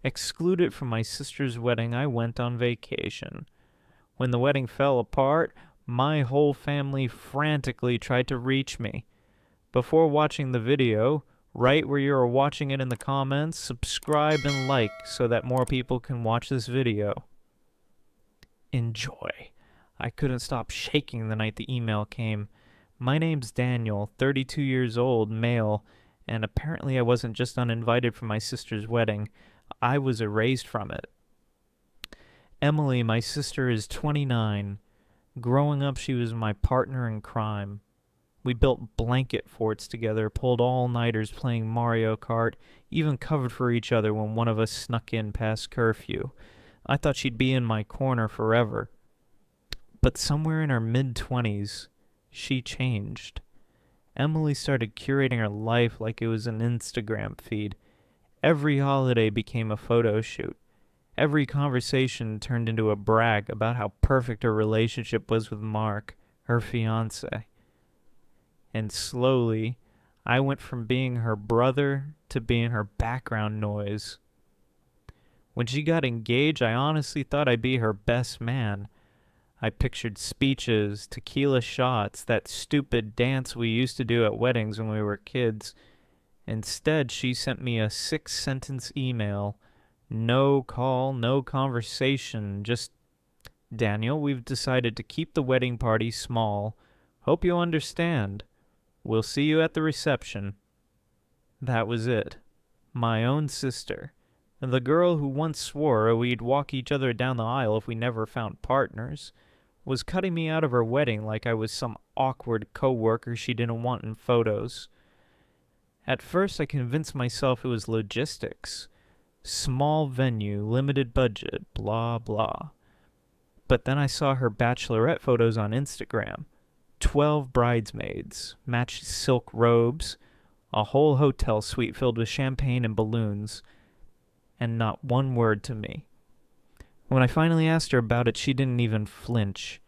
Excluded from my sister's wedding, I went on vacation. When the wedding fell apart, my whole family frantically tried to reach me. Before watching the video, right where you are watching it in the comments, subscribe and like so that more people can watch this video. Enjoy. I couldn't stop shaking the night the email came. My name's Daniel, 32 years old, male, and apparently I wasn't just uninvited from my sister's wedding, I was erased from it. Emily, my sister, is 29. Growing up, she was my partner in crime. We built blanket forts together, pulled all-nighters playing Mario Kart, even covered for each other when one of us snuck in past curfew. I thought she'd be in my corner forever. But somewhere in her mid-20s, she changed. Emily started curating her life like it was an Instagram feed. Every holiday became a photo shoot. Every conversation turned into a brag about how perfect her relationship was with Mark, her fiancé. And slowly, I went from being her brother to being her background noise. When she got engaged, I honestly thought I'd be her best man. I pictured speeches, tequila shots, that stupid dance we used to do at weddings when we were kids. Instead, she sent me a 6-sentence email. No call, no conversation, just, Daniel, we've decided to keep the wedding party small. Hope you understand. We'll see you at the reception. That was it. My own sister. The girl who once swore we'd walk each other down the aisle if we never found partners, was cutting me out of her wedding like I was some awkward co-worker she didn't want in photos. At first I convinced myself it was logistics. Small venue, limited budget, blah blah. But then I saw her bachelorette photos on Instagram. 12 bridesmaids, matched silk robes, a whole hotel suite filled with champagne and balloons, and not one word to me. When I finally asked her about it, she didn't even flinch.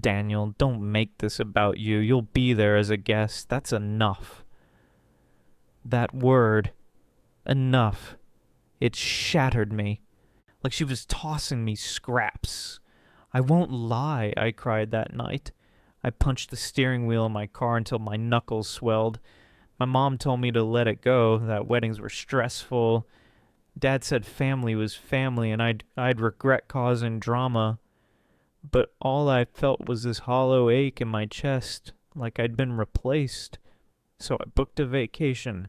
Daniel, don't make this about you. You'll be there as a guest. That's enough. That word, enough, it shattered me, like she was tossing me scraps. I won't lie, I cried that night. I punched the steering wheel in my car until my knuckles swelled. My mom told me to let it go, that weddings were stressful. Dad said family was family and I'd regret causing drama. But all I felt was this hollow ache in my chest, like I'd been replaced. So I booked a vacation.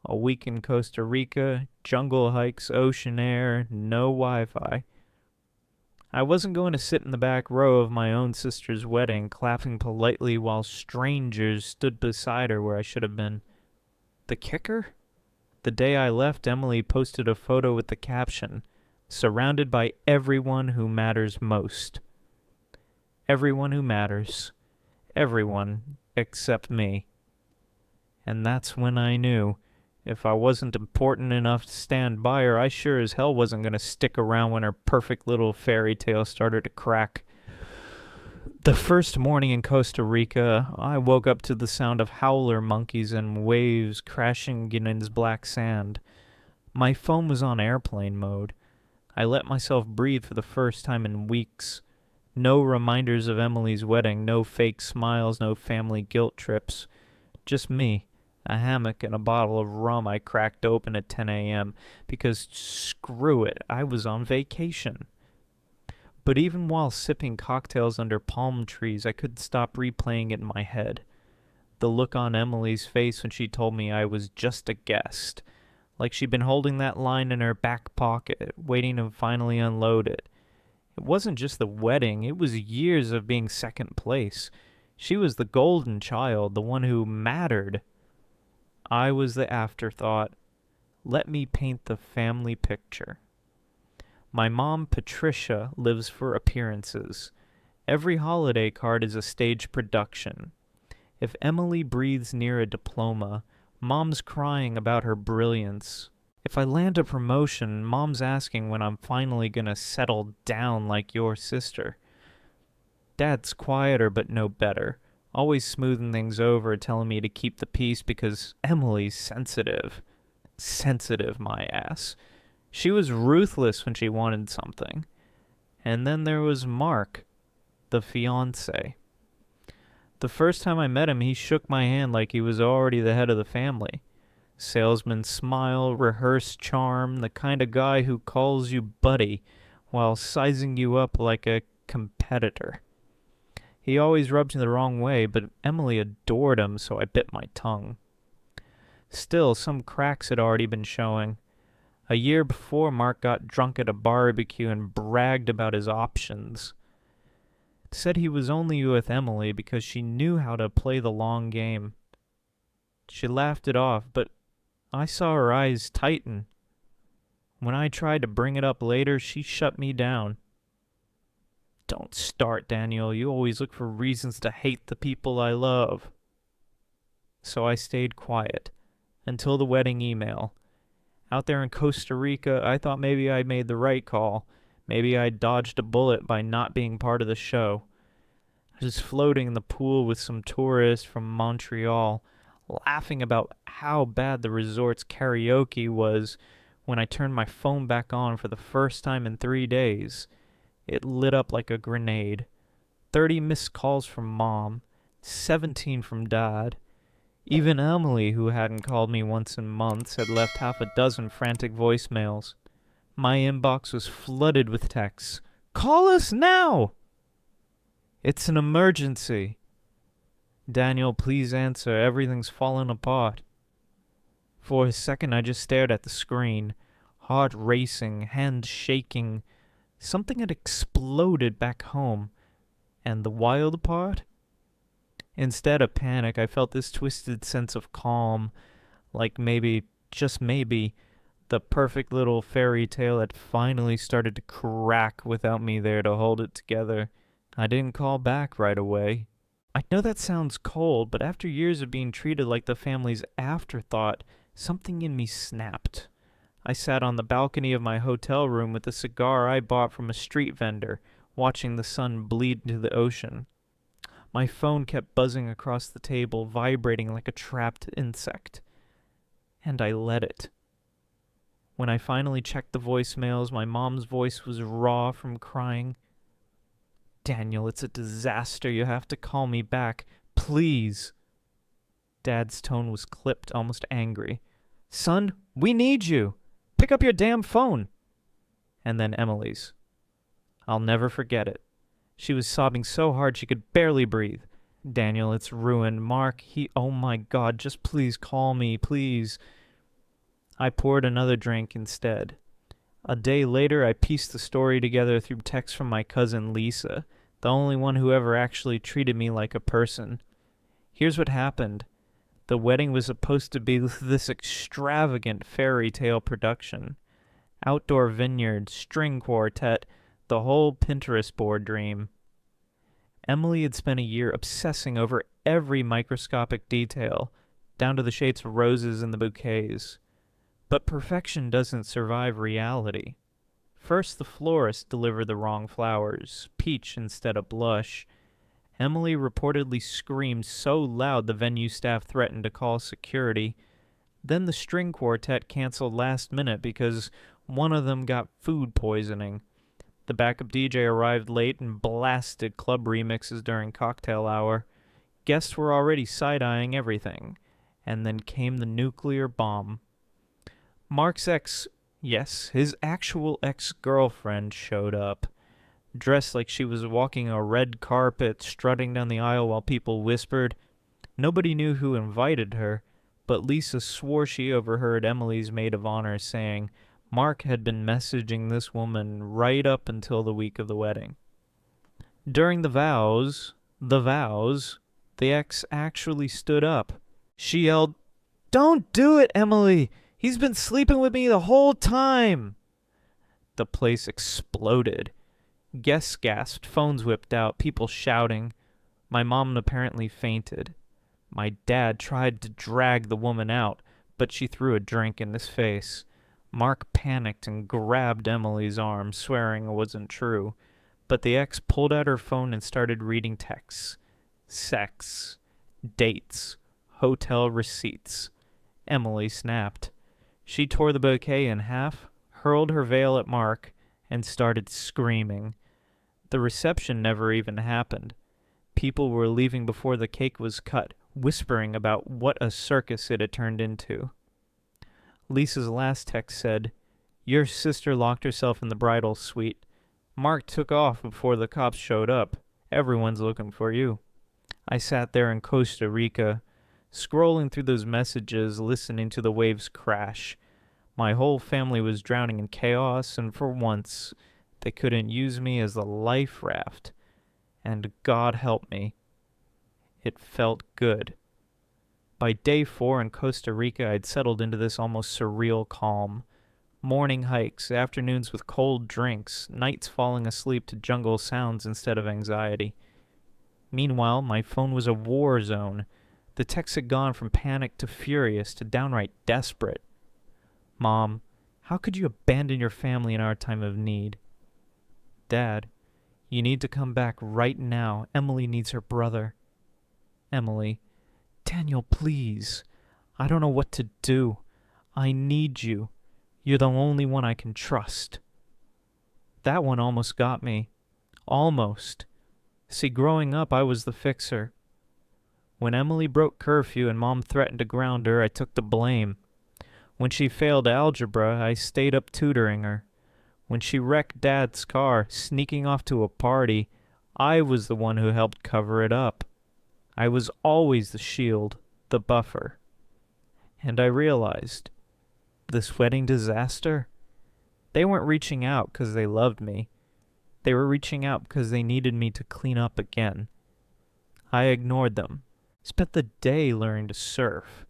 A week in Costa Rica, jungle hikes, ocean air, no Wi-Fi. I wasn't going to sit in the back row of my own sister's wedding, clapping politely while strangers stood beside her where I should have been. The kicker? The day I left, Emily posted a photo with the caption, "Surrounded by everyone who matters most." Everyone who matters. Everyone except me. And that's when I knew. If I wasn't important enough to stand by her, I sure as hell wasn't going to stick around when her perfect little fairy tale started to crack. The first morning in Costa Rica, I woke up to the sound of howler monkeys and waves crashing against black sand. My phone was on airplane mode. I let myself breathe for the first time in weeks. No reminders of Emily's wedding, no fake smiles, no family guilt trips. Just me. A hammock and a bottle of rum I cracked open at 10 a.m. because screw it, I was on vacation. But even while sipping cocktails under palm trees, I couldn't stop replaying it in my head. The look on Emily's face when she told me I was just a guest, like she'd been holding that line in her back pocket, waiting to finally unload it. It wasn't just the wedding, it was years of being second place. She was the golden child, the one who mattered. I was the afterthought. Let me paint the family picture. My mom, Patricia, lives for appearances. Every holiday card is a stage production. If Emily breathes near a diploma, Mom's crying about her brilliance. If I land a promotion, Mom's asking when I'm finally gonna settle down like your sister. Dad's quieter but no better. Always smoothing things over, telling me to keep the peace because Emily's sensitive. Sensitive, my ass. She was ruthless when she wanted something. And then there was Mark, the fiancé. The first time I met him, he shook my hand like he was already the head of the family. Salesman smile, rehearsed charm, the kind of guy who calls you buddy while sizing you up like a competitor. He always rubbed me the wrong way, but Emily adored him, so I bit my tongue. Still, some cracks had already been showing. A year before, Mark got drunk at a barbecue and bragged about his options. Said he was only with Emily because she knew how to play the long game. She laughed it off, but I saw her eyes tighten. When I tried to bring it up later, she shut me down. Don't start, Daniel. You always look for reasons to hate the people I love. So I stayed quiet until the wedding email. Out there in Costa Rica, I thought maybe I made the right call. Maybe I dodged a bullet by not being part of the show. I was floating in the pool with some tourists from Montreal, laughing about how bad the resort's karaoke was when I turned my phone back on for the first time in 3 days. It lit up like a grenade. 30 missed calls from Mom, 17 from Dad. Even Emily, who hadn't called me once in months, had left half a dozen frantic voicemails. My inbox was flooded with texts. Call us now! It's an emergency. Daniel, please answer. Everything's fallen apart. For a second, I just stared at the screen, heart racing, hands shaking. Something had exploded back home. And the wild part? Instead of panic, I felt this twisted sense of calm, like maybe, just maybe, the perfect little fairy tale had finally started to crack without me there to hold it together. I didn't call back right away. I know that sounds cold, but after years of being treated like the family's afterthought, something in me snapped. I sat on the balcony of my hotel room with a cigar I bought from a street vendor, watching the sun bleed into the ocean. My phone kept buzzing across the table, vibrating like a trapped insect. And I let it. When I finally checked the voicemails, my mom's voice was raw from crying. Daniel, it's a disaster. You have to call me back. Please. Dad's tone was clipped, almost angry. Son, we need you. Pick up your damn phone. And then Emily's. I'll never forget it. She was sobbing so hard she could barely breathe. Daniel, it's ruined. Mark, oh my God, just please call me, please. I poured another drink instead. A day later, I pieced the story together through texts from my cousin Lisa, the only one who ever actually treated me like a person. Here's what happened. The wedding was supposed to be this extravagant fairy tale production. Outdoor vineyard, string quartet, the whole Pinterest board dream. Emily had spent a year obsessing over every microscopic detail, down to the shapes of roses in the bouquets. But perfection doesn't survive reality. First, the florist delivered the wrong flowers, peach instead of blush. Emily reportedly screamed so loud the venue staff threatened to call security. Then the string quartet canceled last minute because one of them got food poisoning. The backup DJ arrived late and blasted club remixes during cocktail hour. Guests were already side-eyeing everything. And then came the nuclear bomb. Mark's his actual ex-girlfriend showed up, dressed like she was walking a red carpet, strutting down the aisle while people whispered. Nobody knew who invited her, but Lisa swore she overheard Emily's maid of honor saying Mark had been messaging this woman right up until the week of the wedding. During the vows, the ex actually stood up. She yelled, "Don't do it, Emily! He's been sleeping with me the whole time!" The place exploded. Guests gasped, phones whipped out, people shouting. My mom apparently fainted. My dad tried to drag the woman out, but she threw a drink in his face. Mark panicked and grabbed Emily's arm, swearing it wasn't true. But the ex pulled out her phone and started reading texts. Sex. Dates. Hotel receipts. Emily snapped. She tore the bouquet in half, hurled her veil at Mark, and started screaming. The reception never even happened. People were leaving before the cake was cut, whispering about what a circus it had turned into. Lisa's last text said, "Your sister locked herself in the bridal suite. Mark took off before the cops showed up. Everyone's looking for you." I sat there in Costa Rica, scrolling through those messages, listening to the waves crash. My whole family was drowning in chaos, and for once, they couldn't use me as a life raft. And God help me, it felt good. By day 4 in Costa Rica, I'd settled into this almost surreal calm. Morning hikes, afternoons with cold drinks, nights falling asleep to jungle sounds instead of anxiety. Meanwhile, my phone was a war zone. The texts had gone from panic to furious to downright desperate. "Mom, how could you abandon your family in our time of need?" "Dad, you need to come back right now. Emily needs her brother." Emily, "Daniel, please. I don't know what to do. I need you. You're the only one I can trust." That one almost got me. Almost. See, growing up, I was the fixer. When Emily broke curfew and Mom threatened to ground her, I took the blame. When she failed algebra, I stayed up tutoring her. When she wrecked Dad's car, sneaking off to a party, I was the one who helped cover it up. I was always the shield, the buffer. And I realized, this wedding disaster, they weren't reaching out because they loved me. They were reaching out because they needed me to clean up again. I ignored them, spent the day learning to surf,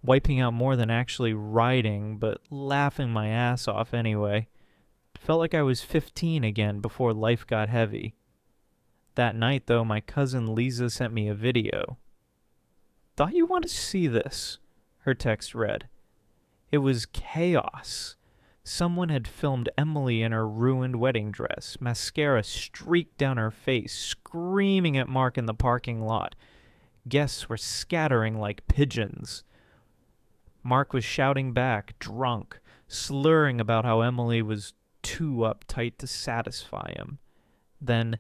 wiping out more than actually writing, but laughing my ass off anyway. Felt like I was 15 again before life got heavy. That night, though, my cousin Lisa sent me a video. "Thought you wanted to see this," her text read. It was chaos. Someone had filmed Emily in her ruined wedding dress, mascara streaked down her face, screaming at Mark in the parking lot. Guests were scattering like pigeons. Mark was shouting back, drunk, slurring about how Emily was too uptight to satisfy him. Then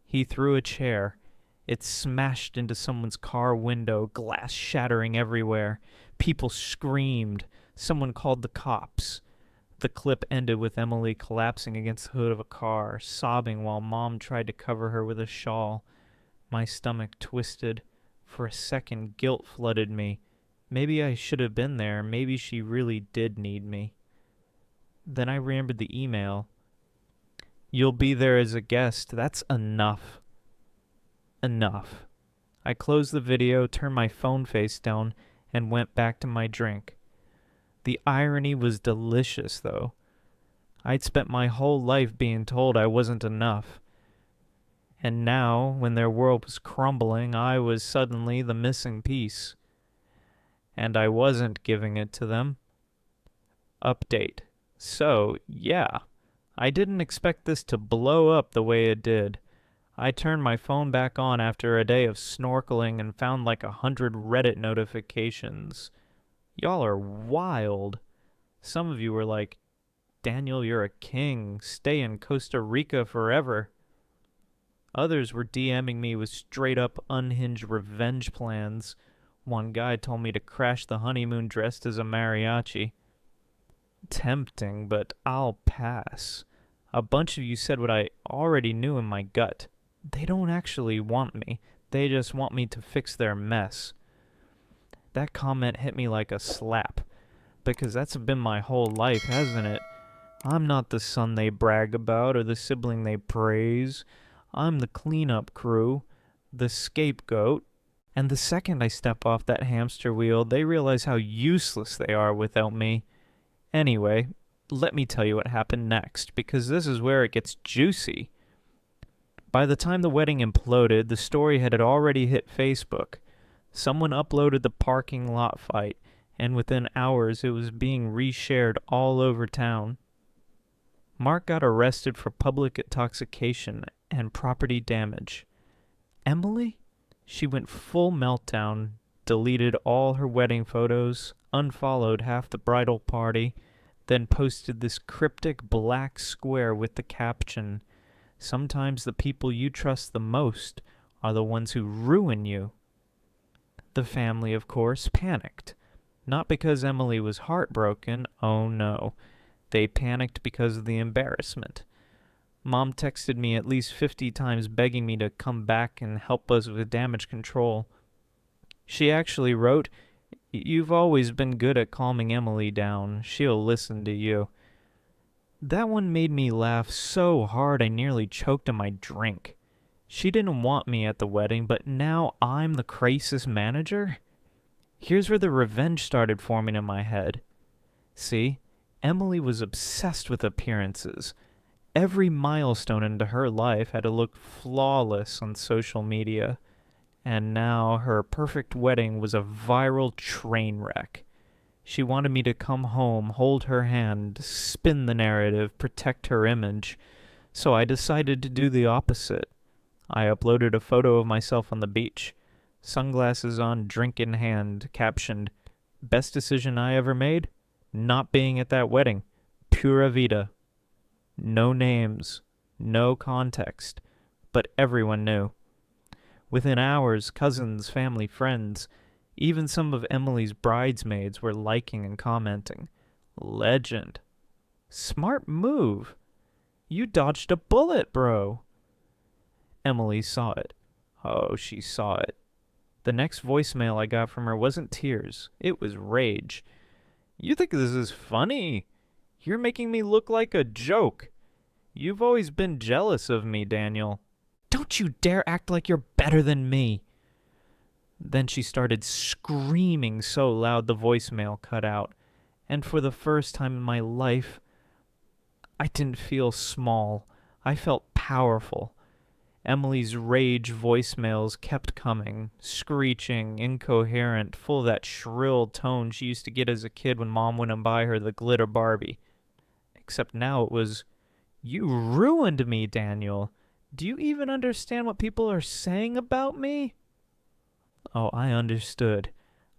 he threw a chair. It smashed into someone's car window, glass shattering everywhere. People screamed. Someone called the cops. The clip ended with Emily collapsing against the hood of a car, sobbing while Mom tried to cover her with a shawl. My stomach twisted. For a second, guilt flooded me. Maybe I should have been there. Maybe she really did need me. Then I remembered the email. "You'll be there as a guest. That's enough." Enough. I closed the video, turned my phone face down, and went back to my drink. The irony was delicious, though. I'd spent my whole life being told I wasn't enough. And now, when their world was crumbling, I was suddenly the missing piece. And I wasn't giving it to them. Update. So, yeah, I didn't expect this to blow up the way it did. I turned my phone back on after a day of snorkeling and found like 100 Reddit notifications. Y'all are wild. Some of you were like, "Daniel, you're a king. Stay in Costa Rica forever." Others were DMing me with straight-up unhinged revenge plans. One guy told me to crash the honeymoon dressed as a mariachi. Tempting, but I'll pass. A bunch of you said what I already knew in my gut. They don't actually want me. They just want me to fix their mess. That comment hit me like a slap, because that's been my whole life, hasn't it? I'm not the son they brag about or the sibling they praise. I'm the cleanup crew, the scapegoat, and the second I step off that hamster wheel, they realize how useless they are without me. Anyway, let me tell you what happened next, because this is where it gets juicy. By the time the wedding imploded, the story had already hit Facebook. Someone uploaded the parking lot fight, and within hours it was being reshared all over town. Mark got arrested for public intoxication and property damage. Emily? She went full meltdown, deleted all her wedding photos, unfollowed half the bridal party, then posted this cryptic black square with the caption, "Sometimes the people you trust the most are the ones who ruin you." The family, of course, panicked. Not because Emily was heartbroken, oh no. They panicked because of the embarrassment. Mom texted me at least 50 times begging me to come back and help us with damage control. She actually wrote, "You've always been good at calming Emily down. She'll listen to you." That one made me laugh so hard I nearly choked on my drink. She didn't want me at the wedding, but now I'm the crisis manager? Here's where the revenge started forming in my head. See, Emily was obsessed with appearances. Every milestone into her life had to look flawless on social media. And now her perfect wedding was a viral train wreck. She wanted me to come home, hold her hand, spin the narrative, protect her image. So I decided to do the opposite. I uploaded a photo of myself on the beach, sunglasses on, drink in hand, captioned, "Best decision I ever made? Not being at that wedding. Pura vida." No names, no context, but everyone knew. Within hours, cousins, family, friends, even some of Emily's bridesmaids were liking and commenting. Legend. Smart move. You dodged a bullet, bro. Emily saw it. Oh, she saw it. The next voicemail I got from her wasn't tears. It was rage. "You think this is funny? You're making me look like a joke. You've always been jealous of me, Daniel. Don't you dare act like you're better than me." Then she started screaming so loud the voicemail cut out. And for the first time in my life, I didn't feel small. I felt powerful. Emily's rage voicemails kept coming, screeching, incoherent, full of that shrill tone she used to get as a kid when Mom wouldn't buy her the glitter Barbie. Except now it was, "You ruined me, Daniel. Do you even understand what people are saying about me?" Oh, I understood.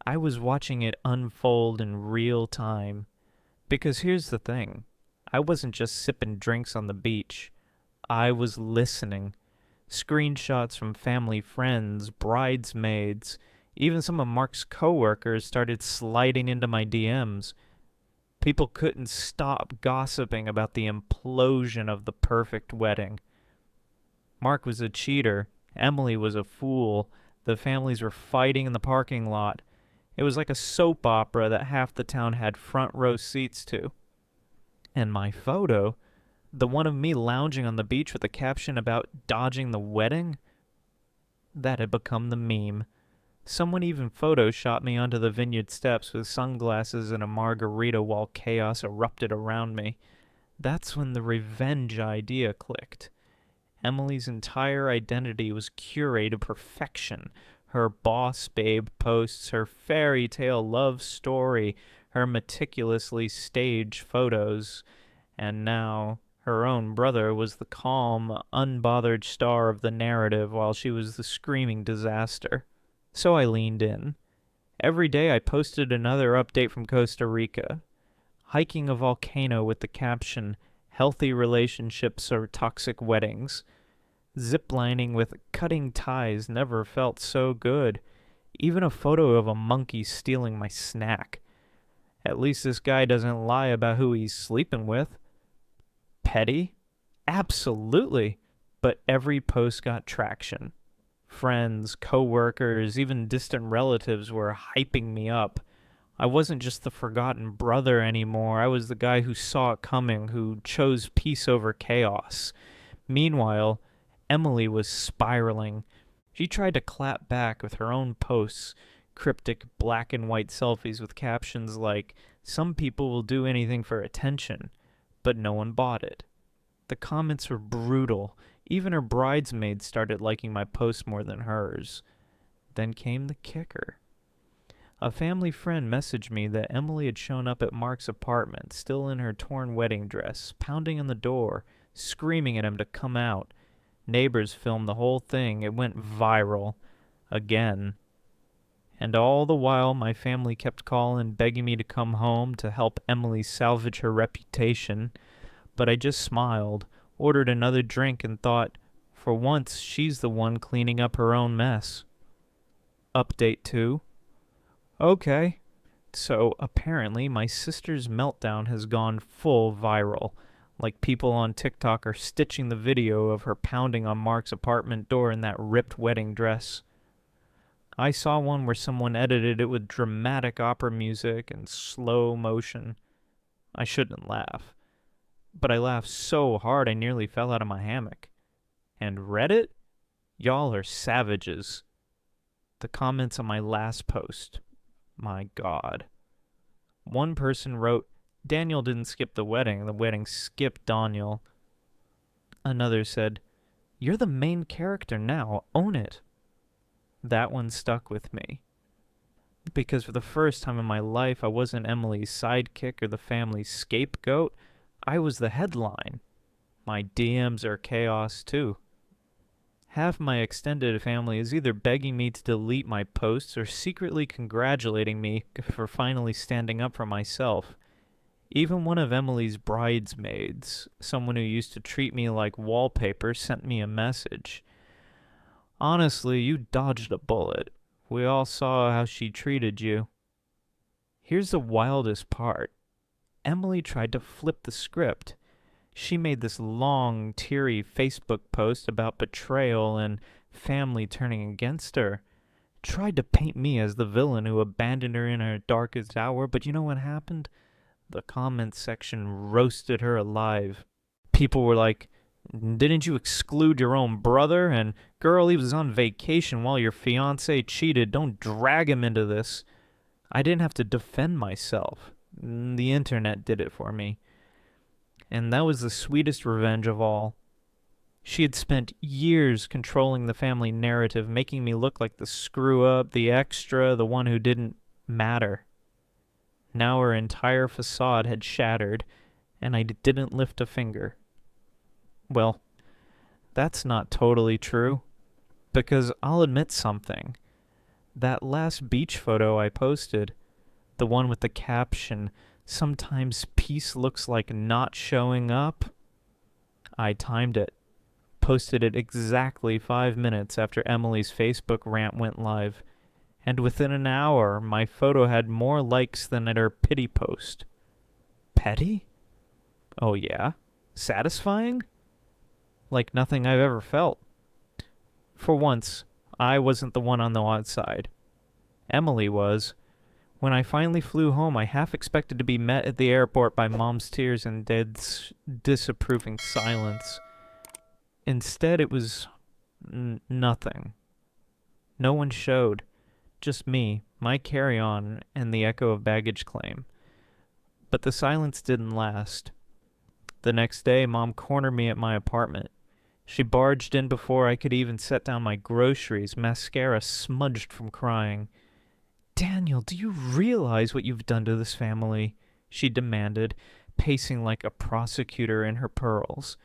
I was watching it unfold in real time. Because here's the thing. I wasn't just sipping drinks on the beach. I was listening. Screenshots from family friends, bridesmaids, even some of Mark's coworkers started sliding into my DMs. People couldn't stop gossiping about the implosion of the perfect wedding. Mark was a cheater. Emily was a fool. The families were fighting in the parking lot. It was like a soap opera that half the town had front row seats to. And my photo, the one of me lounging on the beach with a caption about dodging the wedding, that had become the meme. Someone even photoshopped me onto the vineyard steps with sunglasses and a margarita while chaos erupted around me. That's when the revenge idea clicked. Emily's entire identity was curated to perfection. Her boss babe posts, her fairy tale love story, her meticulously staged photos, and now her own brother was the calm, unbothered star of the narrative while she was the screaming disaster. So I leaned in. Every day I posted another update from Costa Rica. Hiking a volcano with the caption, "Healthy relationships or toxic weddings." Ziplining with cutting ties never felt so good. Even a photo of a monkey stealing my snack. At least this guy doesn't lie about who he's sleeping with. Petty? Absolutely. But every post got traction. Friends, co-workers, even distant relatives were hyping me up. I wasn't just the forgotten brother anymore. I was the guy who saw it coming, who chose peace over chaos. Meanwhile, Emily was spiraling. She tried to clap back with her own posts, cryptic black and white selfies with captions like, "Some people will do anything for attention," but no one bought it. The comments were brutal. Even her bridesmaids started liking my posts more than hers. Then came the kicker. A family friend messaged me that Emily had shown up at Mark's apartment, still in her torn wedding dress, pounding on the door, screaming at him to come out. Neighbors filmed the whole thing. It went viral. Again. And all the while, my family kept calling, begging me to come home to help Emily salvage her reputation. But I just smiled, ordered another drink, and thought, for once, she's the one cleaning up her own mess. Update 2. Okay. So apparently, my sister's meltdown has gone full viral. Like people on TikTok are stitching the video of her pounding on Mark's apartment door in that ripped wedding dress. I saw one where someone edited it with dramatic opera music and slow motion. I shouldn't laugh, but I laughed so hard I nearly fell out of my hammock. And Reddit? Y'all are savages. The comments on my last post. My God. One person wrote, Daniel didn't skip the wedding skipped Daniel. Another said, you're the main character now, own it. That one stuck with me. Because for the first time in my life, I wasn't Emily's sidekick or the family's scapegoat. I was the headline. My DMs are chaos too. Half my extended family is either begging me to delete my posts or secretly congratulating me for finally standing up for myself. Even one of Emily's bridesmaids, someone who used to treat me like wallpaper, sent me a message. Honestly, you dodged a bullet. We all saw how she treated you. Here's the wildest part. Emily tried to flip the script. She made this long, teary Facebook post about betrayal and family turning against her. Tried to paint me as the villain who abandoned her in her darkest hour, but you know what happened? The comments section roasted her alive. People were like, didn't you exclude your own brother? And girl, he was on vacation while your fiancé cheated. Don't drag him into this. I didn't have to defend myself. The internet did it for me. And that was the sweetest revenge of all. She had spent years controlling the family narrative, making me look like the screw-up, the extra, the one who didn't matter. Now her entire facade had shattered, and I didn't lift a finger. Well, that's not totally true, because I'll admit something. That last beach photo I posted, the one with the caption, sometimes peace looks like not showing up, I timed it. Posted it exactly 5 minutes after Emily's Facebook rant went live, and within an hour, my photo had more likes than at her pity post. Petty? Oh yeah? Satisfying? Like nothing I've ever felt. For once, I wasn't the one on the outside. Emily was. When I finally flew home, I half expected to be met at the airport by Mom's tears and Dad's disapproving silence. Instead, it was nothing. No one showed. Just me, my carry-on, and the echo of baggage claim. But the silence didn't last. The next day, Mom cornered me at my apartment. She barged in before I could even set down my groceries, mascara smudged from crying. Daniel, do you realize what you've done to this family? She demanded, pacing like a prosecutor in her pearls.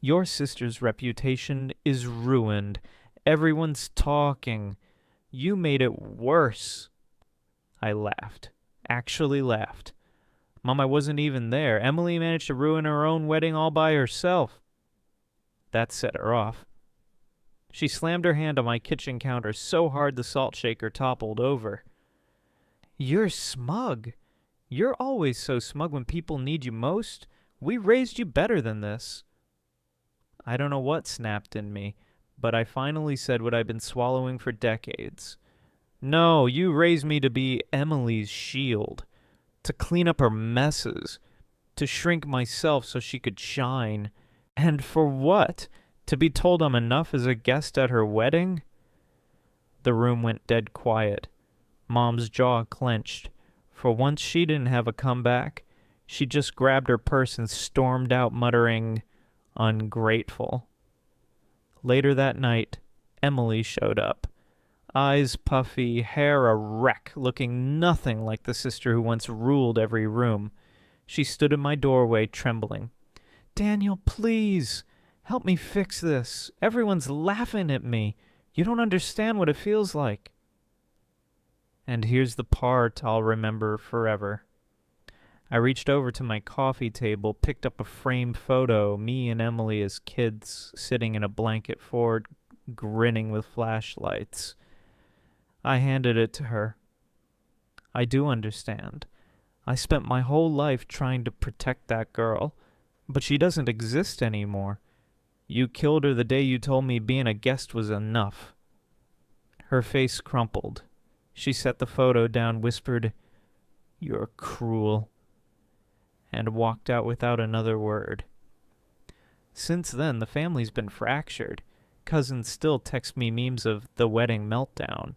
Your sister's reputation is ruined. Everyone's talking. You made it worse. I laughed. Actually laughed. Mom, I wasn't even there. Emily managed to ruin her own wedding all by herself. That set her off. She slammed her hand on my kitchen counter so hard the salt shaker toppled over. You're smug. You're always so smug when people need you most. We raised you better than this. I don't know what snapped in me, but I finally said what I've been swallowing for decades. No, you raised me to be Emily's shield, to clean up her messes, to shrink myself so she could shine. And for what? To be told I'm enough as a guest at her wedding? The room went dead quiet. Mom's jaw clenched. For once she didn't have a comeback. She just grabbed her purse and stormed out, muttering, ungrateful. Later that night, Emily showed up. Eyes puffy, hair a wreck, looking nothing like the sister who once ruled every room. She stood in my doorway, trembling. Daniel, please, help me fix this. Everyone's laughing at me. You don't understand what it feels like. And here's the part I'll remember forever. I reached over to my coffee table, picked up a framed photo, me and Emily as kids sitting in a blanket fort, grinning with flashlights. I handed it to her. I do understand. I spent my whole life trying to protect that girl, but she doesn't exist anymore. You killed her the day you told me being a guest was enough. Her face crumpled. She set the photo down, whispered, "You're cruel," and walked out without another word. Since then, the family's been fractured. Cousins still text me memes of the wedding meltdown.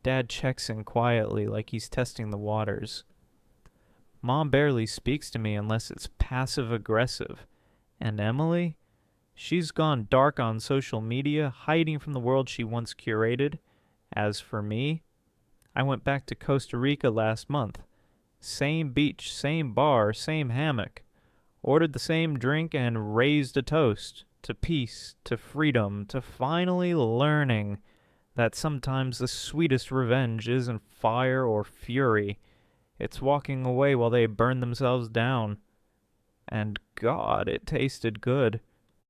Dad checks in quietly like he's testing the waters. Mom barely speaks to me unless it's passive-aggressive. And Emily? She's gone dark on social media, hiding from the world she once curated. As for me, I went back to Costa Rica last month. Same beach, same bar, same hammock. Ordered the same drink and raised a toast to peace, to freedom, to finally learning that sometimes the sweetest revenge isn't fire or fury. It's walking away while they burn themselves down. And God, it tasted good.